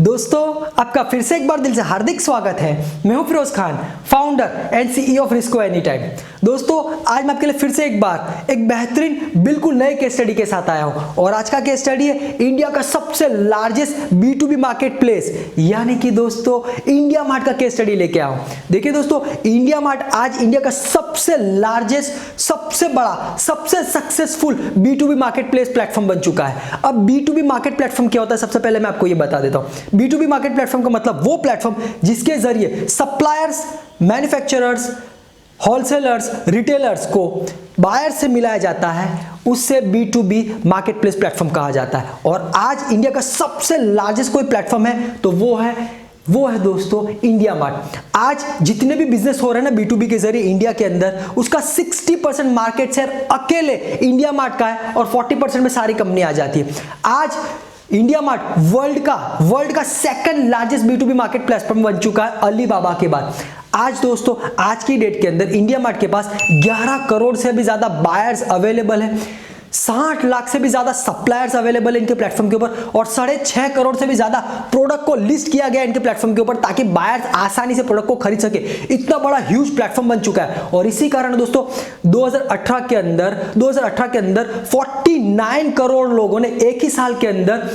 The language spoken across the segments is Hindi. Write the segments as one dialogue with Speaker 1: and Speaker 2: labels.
Speaker 1: दोस्तों, आपका फिर से एक बार दिल से हार्दिक स्वागत है। मैं हूं Firoz Khan, founder and CEO of Risko any time. दोस्तों, आज मैं आपके लिए फिर से एक बार एक बेहतरीन बिल्कुल नए केस स्टडी के साथ आया हूं और आज का केस स्टडी है इंडिया का सबसे लार्जेस्ट B2B मार्केट प्लेस यानी कि दोस्तों इंडिया मार्ट का केस स्टडी लेके आया हूं। देखिए दोस्तों, इंडिया मार्ट आज इंडिया का सबसे लार्जेस्ट, सबसे बड़ा, सबसे successful B2B market place platform बन चुका है। अब B2B मार्केट प्लेटफॉर्म क्या होता है, सबसे पहले मैं आपको ये बता देता हूं। B2B मार्केट प्लेटफॉर्म का मतलब वो प्लेटफॉर्म जिसके जरिए सप्लायर्स, मैन्युफैक्चरर्स, होलसेलर्स, रिटेलर्स को बायर से मिलाया जाता है, उससे B2B मार्केट प्लेस प्लेटफॉर्म कहा जाता है। और आज इंडिया का सबसे लार्जेस्ट कोई प्लेटफॉर्म है तो वो है दोस्तों इंडिया मार्ट। आज जितने भी बिजनेस हो रहे हैं ना B2B के जरिए इंडिया के अंदर, उसका 60% मार्केट शेयर अकेले इंडिया मार्ट का है और 40% में सारी कंपनी आ जाती है। आज इंडिया मार्ट वर्ल्ड का second largest B2B market platform बन चुका है अलीबाबा के बाद। आज दोस्तों, आज की डेट के अंदर इंडिया मार्ट के पास 11 करोड़ से भी ज्यादा बायर्स अवेलेबल है, 60 लाख से भी ज्यादा सप्लायर्स अवेलेबल है इनके प्लेटफॉर्म के ऊपर और 6.5 करोड़ से भी ज्यादा प्रोडक्ट को लिस्ट किया गया इनके प्लेटफॉर्म के ऊपर ताकि बायर्स आसानी से प्रोडक्ट को खरीद सके। इतना बड़ा ह्यूज प्लेटफॉर्म बन चुका है और इसी कारण दोस्तों 2018 के अंदर 49 करोड़ लोगों ने एक ही साल के अंदर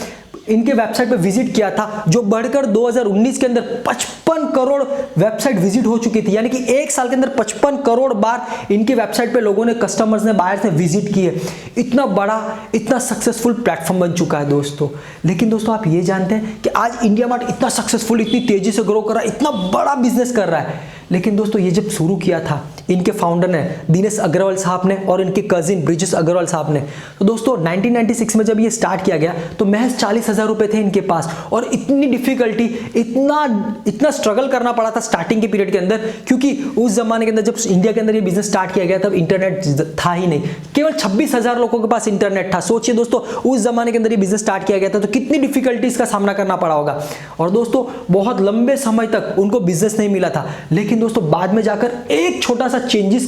Speaker 1: इनके वेबसाइट पे विजिट किया था, जो बढ़कर 2019 के अंदर 55 करोड़ वेबसाइट विजिट हो चुकी थी। यानी कि एक साल के अंदर 55 करोड़ बार इनके वेबसाइट पे लोगों ने, कस्टमर्स ने, बायर्स ने विजिट किए। इतना बड़ा, इतना सक्सेसफुल प्लेटफॉर्म बन चुका है दोस्तों। लेकिन दोस्तों, आप ये जानते हैं कि आज इंडिया मार्ट इतना सक्सेसफुल, इतनी तेजी से ग्रो कर रहा है, इतना बड़ा बिजनेस कर रहा है। लेकिन दोस्तों, ये जब शुरू किया था इनके फाउंडर ने, दिनेश अग्रवाल साहब ने, और इनके कजिन ब्रिजेश अग्रवाल साहब ने, तो दोस्तों 1996 में जब ये स्टार्ट किया गया तो महज 40,000 रुपए थे इनके पास और इतनी डिफिकल्टी, इतना स्ट्रगल करना पड़ा था स्टार्टिंग के पीरियड के अंदर, क्योंकि उस जमाने के अंदर जब इंडिया के अंदर ये बिजनेस स्टार्ट किया गया तब इंटरनेट था ही नहीं, केवल 26,000 लोगों के पास इंटरनेट था। सोचिए दोस्तों, उस जमाने के अंदर ये बिजनेस स्टार्ट किया गया था तो कितनी डिफिकल्टीज का सामना करना पड़ा होगा। और दोस्तों, बहुत लंबे समय तक उनको बिजनेस नहीं मिला था। लेकिन दोस्तों, बाद में जाकर एक छोटा सा चेंजेस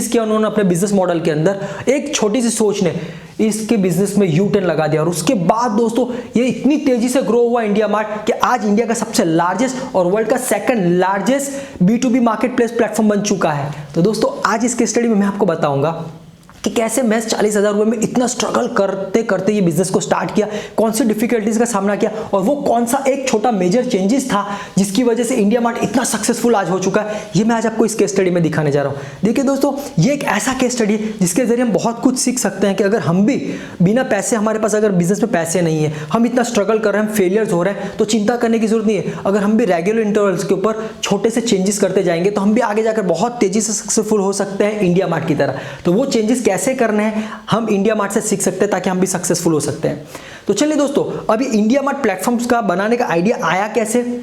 Speaker 1: किया उन्होंने अपने बिजनेस मॉडल के अंदर। एक छोटी सी सोच ने इसके बिजनेस में यू टर्न लगा दिया और उसके बाद दोस्तों ये इतनी तेजी से ग्रो हुआ इंडिया मार्ट कि आज इंडिया का सबसे लार्जेस्ट और वर्ल्ड का second largest B2B market place platform बन चुका है। तो दोस्तों, आज इसके स्टडी में मैं आपको बताऊंगा कि कैसे मैं 40,000 रुपए में इतना स्ट्रगल करते करते ये बिजनेस को स्टार्ट किया, कौन सी डिफिकल्टीज का सामना किया और वो कौन सा एक छोटा मेजर चेंजेस था जिसकी वजह से इंडिया मार्ट इतना सक्सेसफुल आज हो चुका है। ये मैं आज आपको इस केस स्टडी में दिखाने जा रहा हूँ। देखिए दोस्तों, ये एक ऐसा केस स्टडी है जिसके जरिए हम बहुत कुछ सीख सकते हैं कि अगर हम भी बिना पैसे, हमारे पास अगर बिजनेस में पैसे नहीं है, हम इतना स्ट्रगल कर रहे हैं, हम फेलियर्स हो रहे हैं, तो चिंता करने की जरूरत नहीं है। अगर हम भी रेगुलर इंटरवल्स के ऊपर छोटे से चेंजेस करते जाएंगे तो हम भी आगे जाकर बहुत तेजी से सक्सेसफुल हो सकते हैं इंडिया मार्ट की तरह। तो वो चेंजेस कैसे करने हैं हम इंडिया मार्ट से सीख सकते हैं ताकि हम भी सक्सेसफुल हो सकते हैं। तो चलिए दोस्तों, अभी इंडिया मार्ट प्लेटफॉर्म्स का बनाने का आइडिया आया कैसे,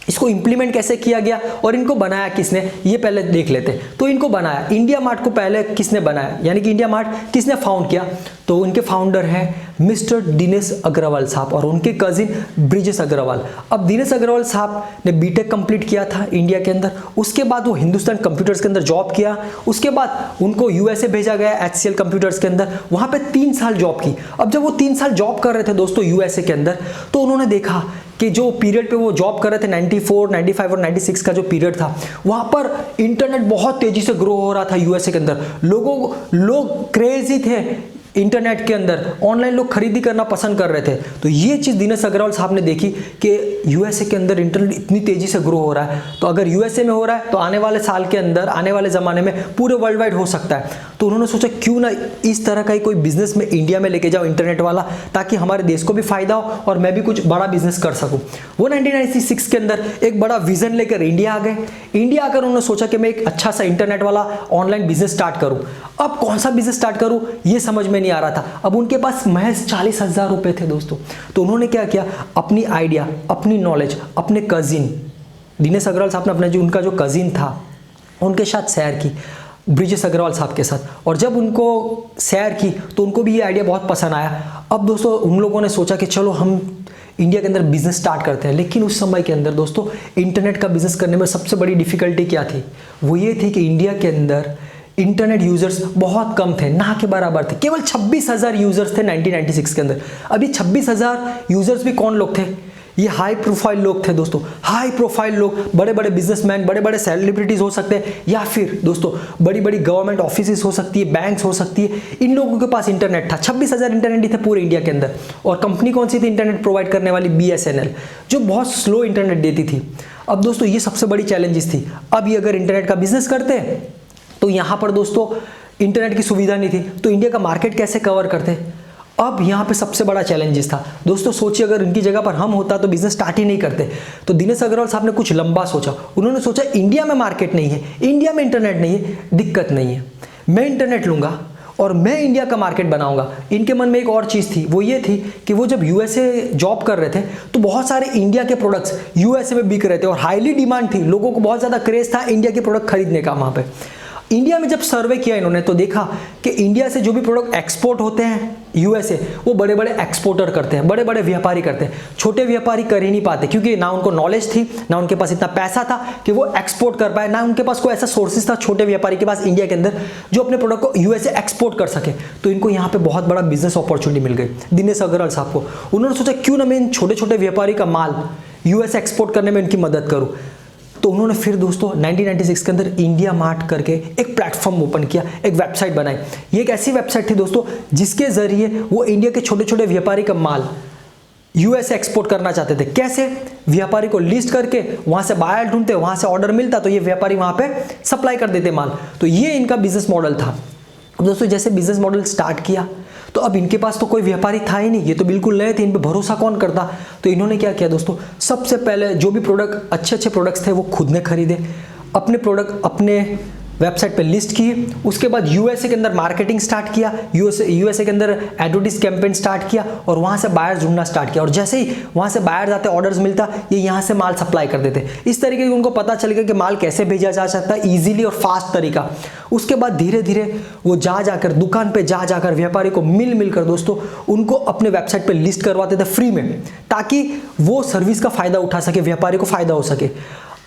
Speaker 1: इसको इंप्लीमेंट कैसे किया गया और इनको बनाया किसने, ये पहले देख लेते हैं। तो इनको बनाया इंडिया मार्ट को पहले किसने बनाया, यानी कि इंडिया मार्ट किसने फाउंड किया, तो उनके फाउंडर हैं मिस्टर दिनेश अग्रवाल साहब और उनके कजिन ब्रिजेश अग्रवाल। अब दिनेश अग्रवाल साहब ने बीटेक कंप्लीट किया था इंडिया के अंदर, उसके बाद वो हिंदुस्तान कंप्यूटर्स के अंदर जॉब किया, उसके बाद उनको यूएसए भेजा गया HCL कंप्यूटर्स के अंदर, वहां पे 3 साल जॉब की। अब जब वो 3 साल जॉब कर रहे थे दोस्तों यूएसए के अंदर, तो उन्होंने देखा कि जो पीरियड पे वो जॉब कर रहे थे 94, 95 और 96 का जो पीरियड था, वहां पर इंटरनेट बहुत तेजी से ग्रो हो रहा था यूएसए के अंदर। लोग क्रेजी थे इंटरनेट के अंदर, ऑनलाइन लोग खरीदी करना पसंद कर रहे थे। तो ये चीज दिनेश अग्रवाल साहब ने देखी कि यूएसए के अंदर इंटरनेट इतनी तेजी से ग्रो हो रहा है, तो अगर यूएसए में हो रहा है तो आने वाले साल के अंदर, आने वाले जमाने में पूरे वर्ल्ड वाइड हो सकता है। तो उन्होंने सोचा क्यों ना इस तरह का ही कोई बिजनेस में इंडिया में लेके जाओ इंटरनेट वाला, ताकि हमारे देश को भी फायदा हो और मैं भी कुछ बड़ा बिजनेस कर सकूं। वो 1996 के अंदर एक बड़ा विजन लेकर इंडिया आ गए। इंडिया आकर उन्होंने सोचा कि मैं एक अच्छा सा इंटरनेट वाला ऑनलाइन बिजनेस स्टार्ट करूं। अब कौन सा बिजनेस स्टार्ट करूं ये समझ में नहीं आ रहा था। अब उनके पास महज 40,000 रुपए थे दोस्तों। तो उन्होंने क्या किया, अपनी आइडिया, अपनी नॉलेज, अपने कजिन दिनेश अग्रवाल साहब ने अपने जो उनका जो कजिन था उनके साथ शेयर की, ब्रिजेश अग्रवाल साहब के साथ। और जब उनको शेयर की तो उनको भी ये आइडिया बहुत पसंद आया। अब दोस्तों उन लोगों ने सोचा कि चलो हम इंडिया के अंदर बिजनेस स्टार्ट करते हैं। लेकिन उस समय के अंदर दोस्तों इंटरनेट का बिजनेस करने में सबसे बड़ी डिफिकल्टी क्या थी, वो ये थी कि इंडिया के अंदर इंटरनेट यूजर्स बहुत कम थे, ना के बराबर थे। केवल 26,000 यूजर्स थे 1996 के अंदर। अभी 26,000 यूजर्स भी कौन लोग थे? ये हाई प्रोफाइल लोग थे दोस्तों, हाई प्रोफाइल लोग, बड़े बड़े बिजनेसमैन, बड़े बड़े सेलिब्रिटीज हो सकते हैं, या फिर दोस्तों बड़ी बड़ी गवर्नमेंट ऑफिसेस हो सकती है, बैंक्स हो सकती है। इन लोगों के पास इंटरनेट था। 26,000 इंटरनेट ही थे पूरे इंडिया के अंदर। और कंपनी कौन सी थी इंटरनेट प्रोवाइड करने वाली? BSNL, जो बहुत स्लो इंटरनेट देती थी। अब दोस्तों ये सबसे बड़ी चैलेंजेस थी। अब ये अगर इंटरनेट का बिजनेस करते हैं तो यहाँ पर दोस्तों इंटरनेट की सुविधा नहीं थी, तो इंडिया का मार्केट कैसे कवर करते? अब यहाँ पे सबसे बड़ा चैलेंजेस था दोस्तों। सोचिए अगर इनकी जगह पर हम होता तो बिजनेस स्टार्ट ही नहीं करते। तो दिनेश अग्रवाल साहब ने कुछ लंबा सोचा। उन्होंने सोचा इंडिया में मार्केट नहीं है, इंडिया में इंटरनेट नहीं है, दिक्कत नहीं है, मैं इंटरनेट लूंगा और मैं इंडिया का मार्केट बनाऊंगा। इनके मन में एक और चीज़ थी, वो ये थी कि वो जब USA जॉब कर रहे थे तो बहुत सारे इंडिया के प्रोडक्ट्स USA में बिक रहे थे और हाईली डिमांड थी, लोगों को बहुत ज़्यादा क्रेज था इंडिया के प्रोडक्ट खरीदने का। वहाँ पे इंडिया में जब सर्वे किया इन्होंने तो देखा कि इंडिया से जो भी प्रोडक्ट एक्सपोर्ट होते हैं USA, वो बड़े बड़े एक्सपोर्टर करते हैं, बड़े बड़े व्यापारी करते हैं। छोटे व्यापारी कर ही नहीं पाते, क्योंकि ना उनको नॉलेज थी, ना उनके पास इतना पैसा था कि वो एक्सपोर्ट कर पाए, ना उनके पास कोई ऐसा सोर्सेज था छोटे व्यापारी के पास इंडिया के अंदर जो अपने प्रोडक्ट को USA एक्सपोर्ट कर सके। तो इनको यहाँ पे बहुत बड़ा बिजनेस अपॉर्चुनिटी मिल गई दिनेश अग्रवाल साहब को। उन्होंने सोचा क्यों ना मैं इन छोटे छोटे व्यापारी का माल US एक्सपोर्ट करने में इनकी मदद करूँ। तो उन्होंने फिर दोस्तों 1996 के अंदर इंडिया मार्ट करके एक प्लेटफॉर्म ओपन किया, एक वेबसाइट बनाई। ये एक ऐसी वेबसाइट थी दोस्तों जिसके जरिए वो इंडिया के छोटे छोटे व्यापारी का माल US एक्सपोर्ट करना चाहते थे। कैसे? व्यापारी को लिस्ट करके वहां से बायर ढूंढते, वहां से ऑर्डर मिलता तो ये व्यापारी वहां पे सप्लाई कर देते माल। तो ये इनका बिजनेस मॉडल था। अब दोस्तों जैसे बिजनेस मॉडल स्टार्ट किया तो अब इनके पास तो कोई व्यापारी था ही नहीं, ये तो बिल्कुल नए थे, इन पे भरोसा कौन करता। तो इन्होंने क्या किया दोस्तों, सबसे पहले जो भी प्रोडक्ट अच्छे अच्छे प्रोडक्ट्स थे वो खुद ने खरीदे, अपने प्रोडक्ट अपने वेबसाइट पे लिस्ट किए। उसके बाद USA के अंदर मार्केटिंग स्टार्ट किया, USA के अंदर एडवर्टाइज कैंपेन स्टार्ट किया और वहाँ से बायर्स ढूंढना स्टार्ट किया। और जैसे ही वहाँ से बायर्स आते, ऑर्डर्स मिलता, ये यहाँ से माल सप्लाई कर देते। इस तरीके से उनको पता चल गया कि माल कैसे भेजा जा सकता है, ईजिली और फास्ट तरीका। उसके बाद धीरे धीरे वो जाकर दुकान पे जाकर व्यापारी को मिलकर दोस्तों उनको अपने वेबसाइट पे लिस्ट करवाते थे फ्री में, ताकि वो सर्विस का फायदा उठा सके, व्यापारी को फायदा हो सके।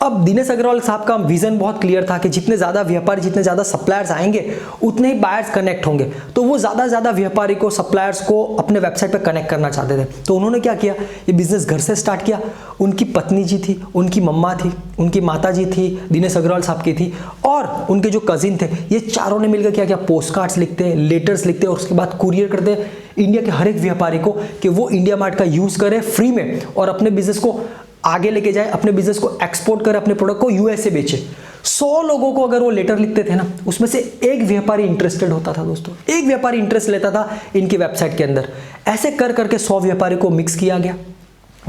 Speaker 1: अब दिनेश अग्रवाल साहब का विजन बहुत क्लियर था कि जितने ज़्यादा व्यापारी, जितने ज़्यादा सप्लायर्स आएंगे उतने ही बायर्स कनेक्ट होंगे। तो वो ज़्यादा व्यापारी को, सप्लायर्स को अपने वेबसाइट पे कनेक्ट करना चाहते थे। तो उन्होंने क्या किया, ये बिजनेस घर से स्टार्ट किया। उनकी पत्नी जी थी, उनकी मम्मा थी, उनकी माता जी थी, दिनेश अग्रवाल साहब की थी, और उनके जो कजिन थे, ये चारों ने मिलकर क्या किया, पोस्ट कार्ड्स लिखते, लेटर्स लिखते और उसके बाद कुरियर करते इंडिया के हर एक व्यापारी को कि वो इंडिया मार्ट का यूज़ करे फ्री में और अपने बिजनेस को आगे लेके जाए, अपने बिजनेस को एक्सपोर्ट करे, अपने प्रोडक्ट को USA बेचे। 100 लोगों को अगर वो लेटर लिखते थे ना, उसमें से एक व्यापारी इंटरेस्टेड होता था दोस्तों, एक व्यापारी इंटरेस्ट लेता था इनकी वेबसाइट के अंदर। ऐसे कर करके 100 व्यापारी को मिक्स किया गया।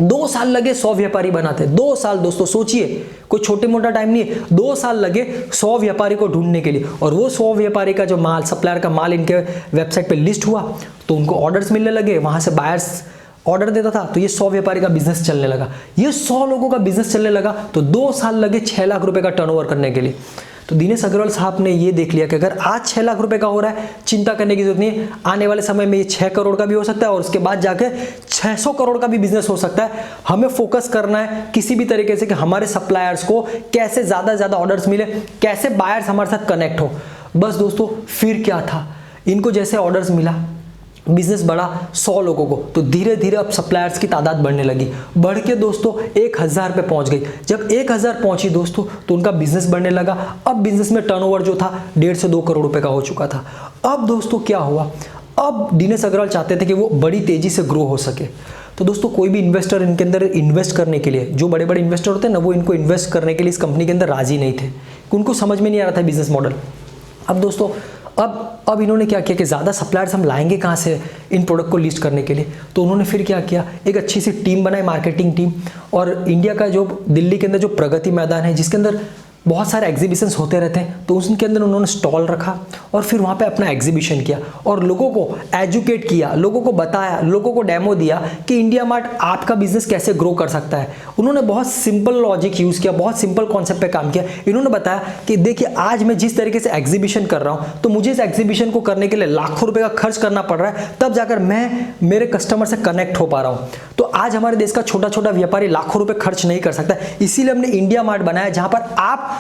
Speaker 1: 2 साल लगे 100 व्यापारी बनाते। 2 साल दोस्तों, सोचिए कोई छोटे मोटा टाइम नहीं है। 2 साल लगे 100 व्यापारी को ढूंढने के लिए। और वो 100 व्यापारी का जो माल, सप्लायर का माल इनके वेबसाइट पे लिस्ट हुआ तो उनको ऑर्डर्स मिलने लगे, वहां से बायर्स ऑर्डर देता था, तो ये 100 व्यापारी का बिजनेस चलने लगा। ये 100 लोगों का बिजनेस चलने लगा तो 2 साल लगे 6 लाख रुपए का टर्नओवर करने के लिए। तो दिनेश अग्रवाल साहब ने ये देख लिया कि अगर आज 6 लाख रुपए का हो रहा है, चिंता करने की जरूरत नहीं है, आने वाले समय में ये 6 करोड़ का भी हो सकता है और उसके बाद जाके 600 करोड़ का भी बिजनेस हो सकता है। हमें फोकस करना है किसी भी तरीके से कि हमारे सप्लायर्स को कैसे ज्यादा ऑर्डर्स मिले, कैसे बायर्स हमारे साथ कनेक्ट हो। बस दोस्तों फिर क्या था, इनको जैसे ऑर्डर्स मिला, बिजनेस बढ़ा 100 लोगों को, तो धीरे धीरे अब सप्लायर्स की तादाद बढ़ने लगी। बढ़ के दोस्तों 1000 पे पहुंच गई। जब 1000 पहुंची दोस्तों तो उनका बिजनेस बढ़ने लगा। अब बिजनेस में टर्नओवर जो था 1.5 से 2 करोड़ रुपए का हो चुका था। अब दोस्तों क्या हुआ, अब दिनेश अग्रवाल चाहते थे कि वो बड़ी तेजी से ग्रो हो सके। तो दोस्तों कोई भी इन्वेस्टर इनके अंदर इन्वेस्ट करने के लिए, जो बड़े बड़े इन्वेस्टर होते हैं ना, वो इनको इन्वेस्ट करने के लिए इस कंपनी के अंदर राजी नहीं थे। उनको समझ में नहीं आ रहा था बिजनेस मॉडल। अब दोस्तों अब इन्होंने क्या किया कि ज़्यादा सप्लायर्स हम लाएंगे कहाँ से इन प्रोडक्ट को लिस्ट करने के लिए। तो उन्होंने फिर क्या किया, एक अच्छी सी टीम बनाई, मार्केटिंग टीम। और इंडिया का जो दिल्ली के अंदर जो प्रगति मैदान है, जिसके अंदर बहुत सारे एग्जीबिशंस होते रहते हैं, तो उसके अंदर उन्होंने स्टॉल रखा और फिर वहाँ पे अपना एग्जीबिशन किया और लोगों को एजुकेट किया, लोगों को बताया, लोगों को डेमो दिया कि इंडिया मार्ट आपका बिजनेस कैसे ग्रो कर सकता है। उन्होंने बहुत सिंपल लॉजिक यूज़ किया, बहुत सिंपल कॉन्सेप्ट पे काम किया। इन्होंने बताया कि देखिए आज मैं जिस तरीके से एग्जीबिशन कर रहा हूँ, तो मुझे इस एग्जीबिशन को करने के लिए लाखों रुपये का खर्च करना पड़ रहा है, तब जाकर मैं मेरे कस्टमर से कनेक्ट हो पा रहा हूँ। तो आज हमारे देश का छोटा छोटा व्यापारी लाखों रुपये खर्च नहीं कर सकता, इसीलिए हमने इंडिया मार्ट बनाया, जहाँ पर आप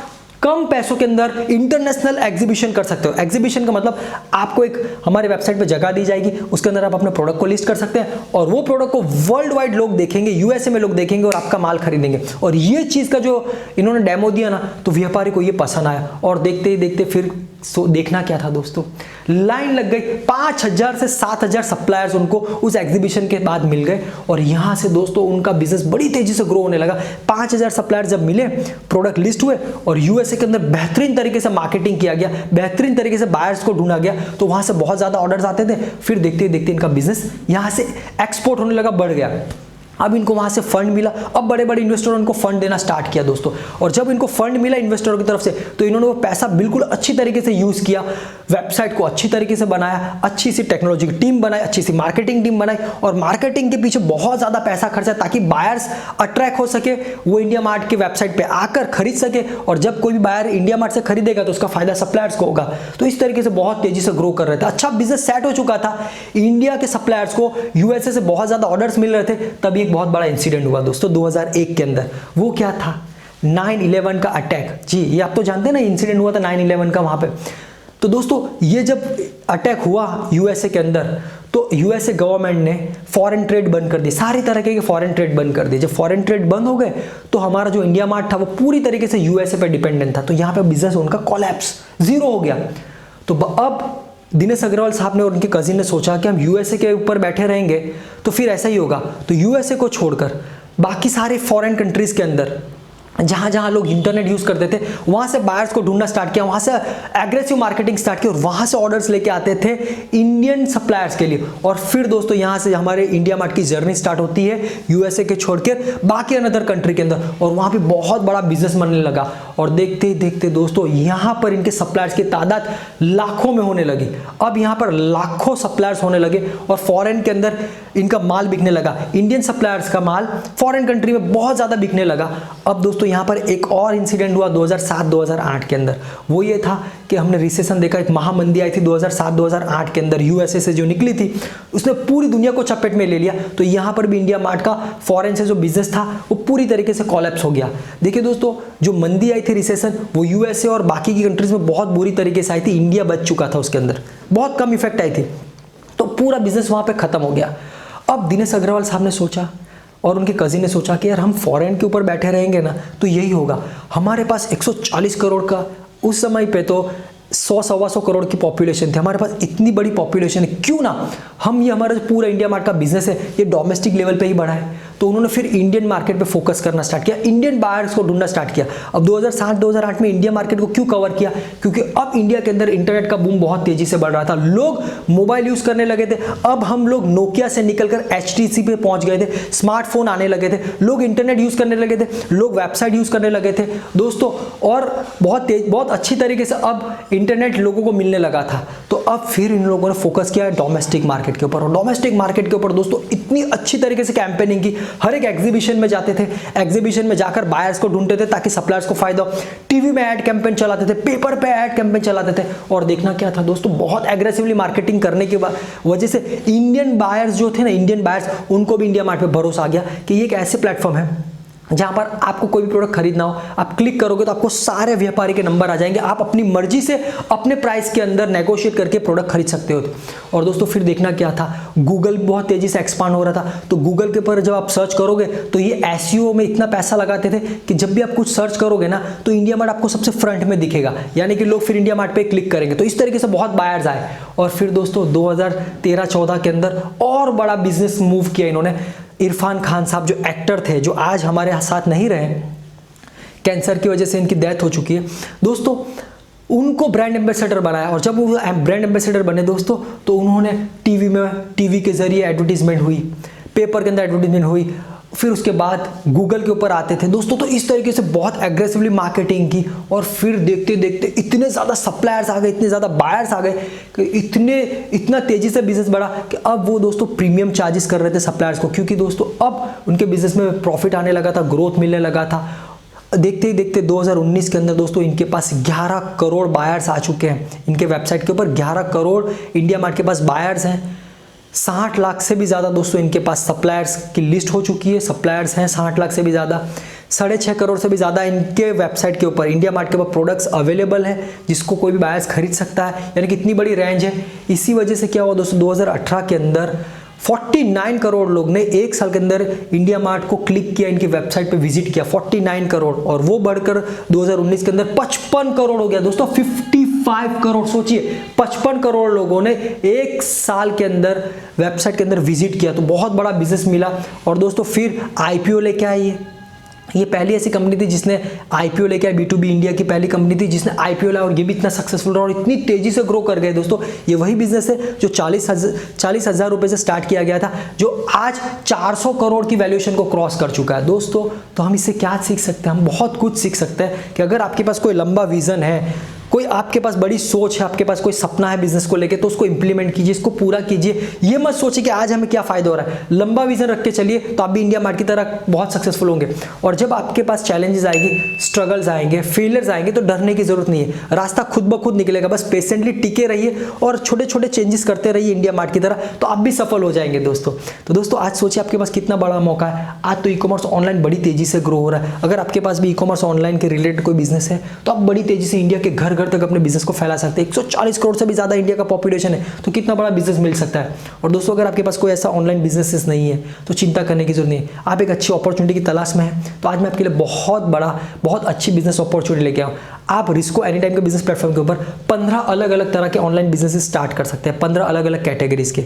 Speaker 1: कम पैसों के अंदर इंटरनेशनल एग्जीबिशन कर सकते हो। एग्जीबिशन का मतलब आपको एक हमारे वेबसाइट पे जगह दी जाएगी, उसके अंदर आप अपने प्रोडक्ट को लिस्ट कर सकते हैं और वो प्रोडक्ट को वर्ल्ड वाइड लोग देखेंगे, यूएसए में लोग देखेंगे और आपका माल खरीदेंगे। और ये चीज का जो इन्होंने डेमो दिया ना, तो व्यापारी को ये पसंद आया और देखते ही देखते फिर देखना क्या था दोस्तों, लाइन लग गई। 5000 से 7000 सप्लायर्स उनको उस एग्जीबिशन के बाद मिल गए और यहां से दोस्तों उनका बिजनेस बड़ी तेजी से ग्रो होने लगा। 5000 सप्लायर्स जब मिले, प्रोडक्ट लिस्ट हुए और यूएसए के अंदर बेहतरीन तरीके से मार्केटिंग किया गया, बेहतरीन तरीके से बायर्स को ढूंढा गया, तो वहां से बहुत ज्यादा ऑर्डर्स आते थे। फिर देखते ही देखते इनका बिजनेस यहां से एक्सपोर्ट होने लगा, बढ़ गया। अब इनको वहां से फंड मिला, अब बड़े बड़े इन्वेस्टरों ने इनको फंड देना स्टार्ट किया दोस्तों। और जब इनको फंड मिला इन्वेस्टरों की तरफ से, तो इन्होंने वो पैसा बिल्कुल अच्छी तरीके से यूज किया, वेबसाइट को अच्छी तरीके से बनाया, अच्छी सी टेक्नोलॉजी की टीम बनाई, अच्छी सी मार्केटिंग टीम बनाई और मार्केटिंग के पीछे बहुत ज्यादा पैसा खर्चा ताकि बायर्स अट्रैक्ट हो सके, वो इंडिया मार्ट की वेबसाइट पे आकर खरीद सके। और जब कोई भी बायर इंडिया मार्ट से खरीदेगा तो उसका फायदा सप्लायर्स को होगा। तो इस तरीके से बहुत तेजी से ग्रो कर रहे थे, अच्छा बिजनेस सेट हो चुका था। इंडिया के सप्लायर्स को यूएसए से बहुत ज्यादा ऑर्डर्स मिल रहे थे, तभी एक बहुत बड़ा इंसिडेंट हुआ दोस्तों 2001 के अंदर। वो क्या था? 9/11 का अटैक। जी, ये आप तो जानते हैं ना, इंसिडेंट हुआ था 9/11 का वहां पे। तो दोस्तों ये जब अटैक हुआ यूएसए के अंदर, तो यूएसए गवर्नमेंट ने फॉरेन ट्रेड बंद कर दी, सारी तरीके के फॉरेन ट्रेड बंद कर दिए। जब फॉरेन ट्रेड बंद हो गए तो हमारा जो इंडिया मार्ट था वो पूरी तरीके से यूएसए पे डिपेंडेंट था। तो यहाँ पे बिजनेस उनका कोलैप्स, जीरो हो गया। तो अब दिनेश अग्रवाल साहब ने और उनके कजिन ने सोचा कि हम यूएसए के ऊपर बैठे रहेंगे तो फिर ऐसा ही होगा। तो यूएसए को छोड़कर बाकी सारे फॉरेन कंट्रीज के अंदर जहां जहां लोग इंटरनेट यूज करते थे, वहां से बायर्स को ढूंढना स्टार्ट किया, वहां से एग्रेसिव मार्केटिंग स्टार्ट की और वहां से ऑर्डर्स लेके आते थे इंडियन सप्लायर्स के लिए। और फिर दोस्तों यहां से हमारे इंडिया मार्ट की जर्नी स्टार्ट होती है यूएसए के छोड़कर बाकी अनदर कंट्री के अंदर, और वहां पे बहुत बड़ा बिजनेस बनने लगा। और देखते ही देखते दोस्तों यहां पर इनके सप्लायर्स की तादाद लाखों में होने लगी। अब यहां पर लाखों सप्लायर्स होने लगे और फॉरेन के अंदर इनका माल बिकने लगा, इंडियन सप्लायर्स का माल फॉरेन कंट्री में बहुत ज्यादा बिकने लगा। अब दोस्तों यहाँ पर एक और इंसिडेंट हुआ 2007-2008 के अंदर। वो ये था कि हमने रिसेशन देखा, एक महामंदी आई थी 2007-2008 के अंदर, यूएसए से जो निकली थी उसने पूरी दुनिया को चपेट में ले लिया। तो यहाँ पर भी इंडिया मार्ट का फॉरेन से जो बिजनेस था वो पूरी तरीके से कोलैप्स हो गया। देखिए दोस्तों, जो मंदी आई थी रिसेशन, वो यूएसए और बाकी की कंट्रीज में बहुत बुरी तरीके से आई थी, इंडिया बच चुका था उसके अंदर, बहुत कम इफेक्ट आई थी। तो पूरा बिजनेस वहां पर खत्म हो गया। अब दिनेश अग्रवाल साहब ने सोचा और उनके कजिन ने सोचा कि यार हम फॉरेन के ऊपर बैठे रहेंगे ना तो यही होगा। हमारे पास 140 करोड़ का, उस समय पे तो 100-125 करोड़ की पॉपुलेशन थी, हमारे पास इतनी बड़ी पॉपुलेशन है, क्यों ना हम ये हमारा जो पूरा इंडिया मार्ट का बिजनेस है ये डोमेस्टिक लेवल पे ही बढ़ाए। तो उन्होंने फिर इंडियन मार्केट पे फोकस करना स्टार्ट किया, इंडियन बायर्स को ढूंढना स्टार्ट किया। अब 2007-2008 में इंडिया मार्केट को क्यों कवर किया? क्योंकि अब इंडिया के अंदर इंटरनेट का बूम बहुत तेजी से बढ़ रहा था, लोग मोबाइल यूज करने लगे थे। अब हम लोग नोकिया से निकलकर HTC पे पहुंच गए थे, स्मार्टफोन आने लगे थे, लोग इंटरनेट यूज करने लगे थे, लोग वेबसाइट यूज करने लगे थे दोस्तों, और बहुत अच्छी तरीके से अब इंटरनेट लोगों को मिलने लगा था। तो अब फिर इन लोगों ने फोकस किया डोमेस्टिक मार्केट के ऊपर, और डोमेस्टिक मार्केट के ऊपर दोस्तों इतनी अच्छी तरीके से कैंपेनिंग की, हर एक एग्जीबिशन में जाते थे, एग्जीबिशन में जाकर बायर्स को ढूंढते थे ताकि सप्लायर्स को फायदा हो, टीवी में ऐड कैंपेन चलाते थे, पेपर पे ऐड कैंपेन चलाते थे। और देखना क्या था दोस्तों, बहुत एग्रेसिवली मार्केटिंग करने की वजह से इंडियन बायर्स जो थे ना, इंडियन बायर्स, उनको भी इंडिया मार्ट पे भरोसा आ गया कि ये एक ऐसे प्लेटफॉर्म है जहां पर आपको कोई भी प्रोडक्ट खरीदना हो, आप क्लिक करोगे तो आपको सारे व्यापारी के नंबर आ जाएंगे, आप अपनी मर्जी से अपने प्राइस के अंदर नेगोशिएट करके प्रोडक्ट खरीद सकते हो। और दोस्तों फिर देखना क्या था, गूगल बहुत तेजी से एक्सपांड हो रहा था। तो गूगल के ऊपर जब आप सर्च करोगे तो ये SEO में इतना पैसा लगाते थे कि जब भी आप कुछ सर्च करोगे ना तो इंडिया मार्ट आपको सबसे फ्रंट में दिखेगा, यानी कि लोग फिर इंडिया मार्ट पे क्लिक करेंगे। तो इस तरीके से बहुत बायर्स आए। और फिर दोस्तों 2013-14 के अंदर और बड़ा बिजनेस मूव किया इन्होंने। इरफान खान साहब जो एक्टर थे, जो आज हमारे साथ नहीं रहे, कैंसर की वजह से इनकी डेथ हो चुकी है दोस्तों, उनको ब्रांड एम्बेसडर बनाया। और जब वो ब्रांड एम्बेसडर बने दोस्तों तो उन्होंने टीवी के जरिए एडवर्टीजमेंट हुई, पेपर के अंदर एडवर्टीजमेंट हुई, फिर उसके बाद गूगल के ऊपर आते थे दोस्तों। तो इस तरीके से बहुत एग्रेसिवली मार्केटिंग की और फिर देखते देखते इतने ज़्यादा सप्लायर्स आ गए, इतने ज़्यादा बायर्स आ गए कि इतना तेज़ी से बिजनेस बढ़ा कि अब वो दोस्तों प्रीमियम चार्जेस कर रहे थे सप्लायर्स को, क्योंकि दोस्तों अब उनके बिजनेस में प्रॉफिट आने लगा था, ग्रोथ मिलने लगा था। देखते ही देखते 2019 के अंदर दोस्तों इनके पास 11 करोड़ बायर्स आ चुके हैं। इनके वेबसाइट के ऊपर 11 करोड़ इंडिया मार्ट के पास बायर्स हैं। 60 लाख से भी ज़्यादा दोस्तों इनके पास सप्लायर्स की लिस्ट हो चुकी है, सप्लायर्स हैं 60 लाख से भी ज़्यादा। 6.5 करोड़ से भी ज़्यादा इनके वेबसाइट के ऊपर, इंडिया मार्ट के ऊपर प्रोडक्ट्स अवेलेबल है जिसको कोई भी बायर्स खरीद सकता है, यानी कि इतनी बड़ी रेंज है। इसी वजह से क्या हुआ दोस्तों, 2018 के अंदर 49 करोड़ लोग ने एक साल के अंदर इंडिया मार्ट को क्लिक किया, इनकी वेबसाइट पे विजिट किया, 49 करोड़, और वो बढ़कर 2019 के अंदर 55 करोड़ हो गया दोस्तों, 55 करोड़। सोचिए 55 करोड़ लोगों ने एक साल के अंदर वेबसाइट के अंदर विजिट किया, तो बहुत बड़ा बिजनेस मिला। और दोस्तों फिर आईपीओ लेके आई, ये पहली ऐसी कंपनी थी जिसने आईपीओ लेके आई, B2B इंडिया की पहली कंपनी थी जिसने आईपीओ लाया, और ये भी इतना सक्सेसफुल रहा और इतनी तेजी से ग्रो कर गए दोस्तों। ये वही बिजनेस है जो 40,000 रुपए से स्टार्ट किया गया था, जो आज 400 करोड़ की वैल्यूएशन को क्रॉस कर चुका है दोस्तों। तो हम इससे क्या सीख सकते हैं, हम बहुत कुछ सीख सकते हैं कि अगर आपके पास कोई लंबा विजन है, कोई आपके पास बड़ी सोच है, आपके पास कोई सपना है बिजनेस को लेके, तो उसको इंप्लीमेंट कीजिए, इसको पूरा कीजिए। ये मत सोचिए कि आज हमें क्या फायदा हो रहा है, लंबा विजन रख के चलिए, तो आप भी इंडिया मार्ट की तरह बहुत सक्सेसफुल होंगे। और जब आपके पास चैलेंजेस आएगी, स्ट्रगल्स आएंगे, फेलियर्स आएंगे, तो डरने की जरूरत नहीं है, रास्ता खुद ब खुद निकलेगा। बस पेशेंटली टिके रहिए और छोटे छोटे चेंजेस करते रहिए इंडिया मार्ट की तरह, तो आप भी सफल हो जाएंगे दोस्तों। तो दोस्तों आज सोचिए आपके पास कितना बड़ा मौका है। आज तो ई कॉमर्स ऑनलाइन बड़ी तेजी से ग्रो हो रहा है। अगर आपके पास भी ई कॉमर्स ऑनलाइन के रिलेटेड कोई बिजनेस है, तो आप बड़ी तेजी से इंडिया के घर घर तक अपने बिजनेस को फैला सकते हैं। 140 करोड़ से भी ज्यादा इंडिया का पॉपुलेशन है, तो कितना बड़ा बिजनेस मिल सकता है। और दोस्तों अगर आपके पास कोई ऐसा ऑनलाइन बिजनेस नहीं है, तो चिंता करने की जरूरत नहीं है, आप एक अच्छी अपॉर्चुनिटी की तलाश में है, तो आज मैं आपके लिए बहुत अच्छी बिजनेस अपॉर्चुनिटी लेके आऊँ। आप रिस्को एनी टाइम के बिजनेस प्लेटफॉर्म के ऊपर 15 अलग अलग तरह के ऑनलाइन बिजनेस स्टार्ट कर सकते हैं, 15 अलग अलग कैटेगरीज के।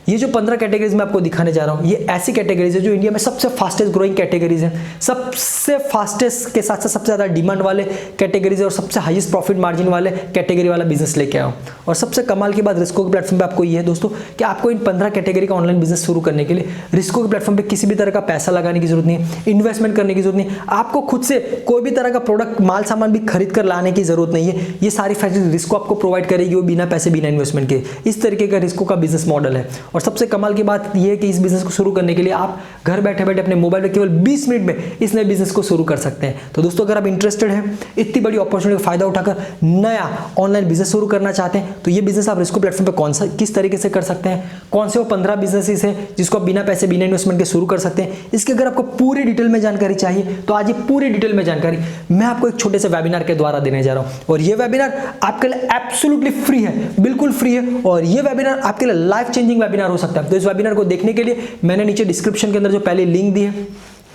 Speaker 1: ये जो 15 कैटेगरीज मैं आपको दिखाने जा रहा हूँ, ये ऐसी कैटेगरीज है जो इंडिया में सबसे फास्टेस्ट ग्रोइंग कैटेगरीज हैं, सबसे फास्टेस्ट के साथ साथ सबसे ज़्यादा डिमांड वाले कैटेगरीज और सबसे हाईएस्ट प्रॉफिट मार्जिन वाले कैटेगरी वाला बिजनेस लेके आओ। और सबसे कमाल की बात रिस्को के प्लेटफॉर्म पे आपको ये है दोस्तों कि आपको इन 15 कैटेगरी का ऑनलाइन बिजनेस शुरू करने के लिए रिस्को के प्लेटफॉर्म पे किसी भी तरह का पैसा लगाने की जरूरत नहीं है, इन्वेस्टमेंट करने की जरूरत नहीं है, आपको खुद से कोई भी तरह का प्रोडक्ट माल सामान भी खरीद कर लाने की जरूरत नहीं है। ये सारी फैसिलिटी रिस्को आपको प्रोवाइड करेगी, वो बिना पैसे बिना इन्वेस्टमेंट के। इस तरीके का रिस्को का बिजनेस मॉडल है। और सबसे कमाल की बात यह है कि इस बिजनेस को शुरू करने के लिए आप घर बैठे बैठे अपने मोबाइल में केवल 20 मिनट में इस नए बिजनेस को शुरू कर सकते हैं। तो दोस्तों अगर आप इंटरेस्टेड हैं, इतनी बड़ी अपॉर्चुनिटी का फायदा उठाकर नया ऑनलाइन बिजनेस शुरू करना चाहते हैं, तो ये बिजनेस आप रिस्को प्लेटफॉर्म पे किस तरीके से कर सकते हैं, कौन से वो 15 बिजनेसेस हैं जिसको आप बिना पैसे बिना इन्वेस्टमेंट के शुरू कर सकते हैं, इसकी अगर आपको पूरी डिटेल में जानकारी चाहिए, तो आज ये पूरी डिटेल में जानकारी मैं आपको एक छोटे से वेबिनार के द्वारा देने जा रहा हूं। और ये वेबिनार आपके लिए एब्सोल्युटली फ्री है, बिल्कुल फ्री है, और ये वेबिनार आपके लिए लाइफ चेंजिंग वेबिनार हो सकता है। तो इस वेबिनार को देखने के लिए मैंने नीचे डिस्क्रिप्शन के अंदर जो पहले लिंक दी है,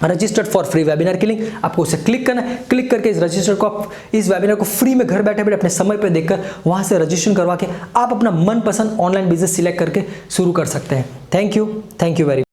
Speaker 1: रजिस्टर्ड फॉर फ्री वेबिनार की लिंक, आपको उसे क्लिक करना है। क्लिक करके इस रजिस्टर को, आप इस वेबिनार को फ्री में घर बैठे बैठे अपने समय पर देखकर वहां से रजिस्ट्रेशन करवा के आप अपना मनपसंद ऑनलाइन बिजनेस सिलेक्ट करके शुरू कर सकते हैं। Thank you very